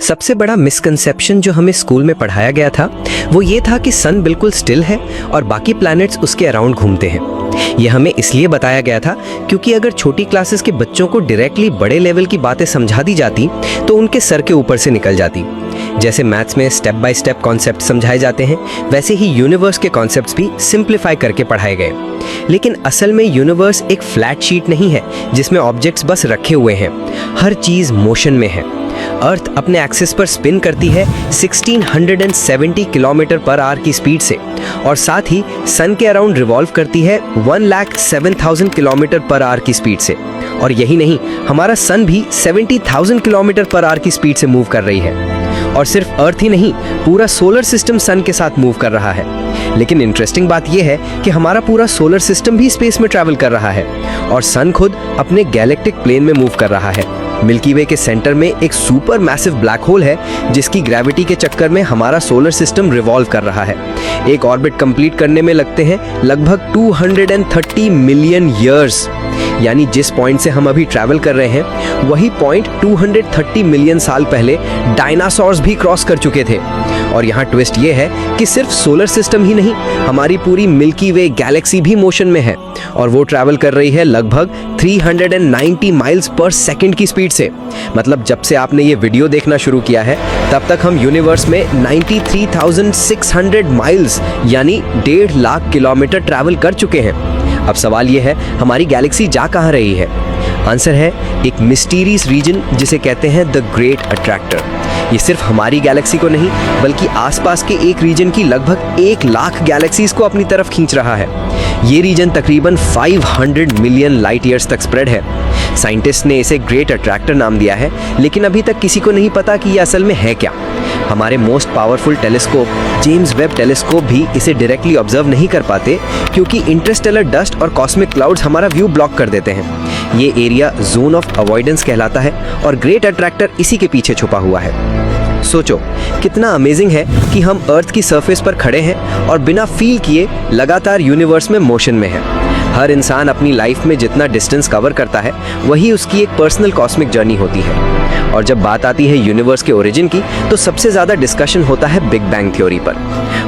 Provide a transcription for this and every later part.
सबसे बड़ा मिसकंसेप्शन जो हमें स्कूल में पढ़ाया गया था वो ये था कि सन बिल्कुल स्टिल है और बाकी प्लैनेट्स उसके अराउंड घूमते हैं। ये हमें इसलिए बताया गया था क्योंकि अगर छोटी क्लासेस के बच्चों को डायरेक्टली बड़े लेवल की बातें समझा दी जाती तो उनके सर के ऊपर से निकल जाती। जैसे मैथ्स में स्टेप बाय स्टेप कॉन्सेप्ट समझाए जाते हैं, वैसे ही यूनिवर्स के कॉन्सेप्ट्स भी सिंप्लीफाई करके पढ़ाए गए। लेकिन असल में यूनिवर्स एक फ्लैट शीट नहीं है जिसमें ऑब्जेक्ट्स बस रखे हुए हैं। हर चीज मोशन में है। अर्थ अपने एक्सिस पर स्पिन करती है 1670 किलोमीटर पर आवर की स्पीड से और साथ ही सन के अराउंड रिवॉल्व करती है 1,07,000 किलोमीटर पर आवर की स्पीड से। और यही नहीं, हमारा सन भी 70,000 किलोमीटर पर आवर की स्पीड से मूव कर रही है। और सिर्फ अर्थ ही नहीं, पूरा सोलर सिस्टम सन के साथ मूव कर रहा है। लेकिन इंटरेस्टिंग बात यह है कि हमारा पूरा सोलर सिस्टम भी स्पेस में ट्रैवल कर रहा है और सन खुद अपने गैलेक्टिक प्लेन में मूव कर रहा है। मिल्की वे के सेंटर में एक सुपर मैसिव ब्लैक होल है जिसकी ग्रेविटी के चक्कर में हमारा सोलर सिस्टम रिवॉल्व कर रहा है। एक ऑर्बिट कंप्लीट करने में लगते हैं लगभग 230 मिलियन ईयर्स। यानी जिस पॉइंट से हम अभी ट्रैवल कर रहे हैं वही पॉइंट 230 मिलियन साल पहले डायनासोर्स भी क्रॉस कर चुके थे। और यहाँ ट्विस्ट ये है कि सिर्फ सोलर सिस्टम ही नहीं, हमारी पूरी मिल्की वे गैलेक्सी भी मोशन में है और वो ट्रैवल कर रही है लगभग 390 माइल्स पर सेकंड की स्पीड से। मतलब जब से आपने ये वीडियो देखना शुरू किया है तब तक हम यूनिवर्स में 93,600 माइल्स यानी 1.5 लाख किलोमीटर ट्रैवल कर चुके हैं। अब सवाल ये है, हमारी गैलेक्सी जा कहाँ रही है? आंसर है एक मिस्टीरियस रीजन जिसे कहते हैं द ग्रेट अट्रैक्टर। ये सिर्फ हमारी गैलेक्सी को नहीं बल्कि आसपास के एक रीजन की लगभग 1 लाख गैलेक्सीज को अपनी तरफ खींच रहा है। ये रीजन तकरीबन 500 मिलियन लाइट ईयर्स तक स्प्रेड है। साइंटिस्ट ने इसे ग्रेट अट्रैक्टर नाम दिया है, लेकिन अभी तक किसी को नहीं पता कि ये असल में है क्या। हमारे most powerful telescope James Webb telescope भी इसे डायरेक्टली ऑब्जर्व नहीं कर पाते क्योंकि इंटरस्टेलर डस्ट और कॉस्मिक क्लाउड्स हमारा व्यू ब्लॉक कर देते हैं। ये एरिया जोन ऑफ अवॉइडेंस कहलाता है और ग्रेट अट्रैक्टर इसी के पीछे छुपा हुआ है। सोचो कितना अमेजिंग है कि हम अर्थ की सरफेस पर खड़े हैं और बिना फील किए लगातार यूनिवर्स में मोशन में है। हर इंसान अपनी लाइफ में जितना डिस्टेंस कवर करता है वही उसकी एक पर्सनल कॉस्मिक जर्नी होती है। और जब बात आती है यूनिवर्स के ओरिजिन की तो सबसे ज़्यादा डिस्कशन होता है बिग बैंग थ्योरी पर।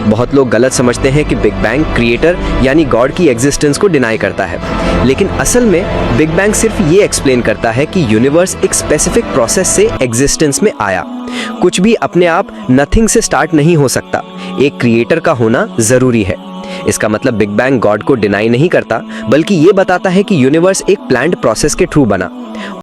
बहुत लोग गलत समझते हैं कि बिग बैंग क्रिएटर यानी गॉड की एग्जिस्टेंस को डिनाई करता है, लेकिन असल में बिग बैंग सिर्फ ये एक्सप्लेन करता है कि यूनिवर्स एक स्पेसिफिक प्रोसेस से एग्जिस्टेंस में आया। कुछ भी अपने आप नथिंग से स्टार्ट नहीं हो सकता, एक क्रिएटर का होना ज़रूरी है। इसका मतलब बिग बैंग गॉड को डिनाई नहीं करता बल्कि ये बताता है कि यूनिवर्स एक प्लान्ड प्रोसेस के थ्रू बना।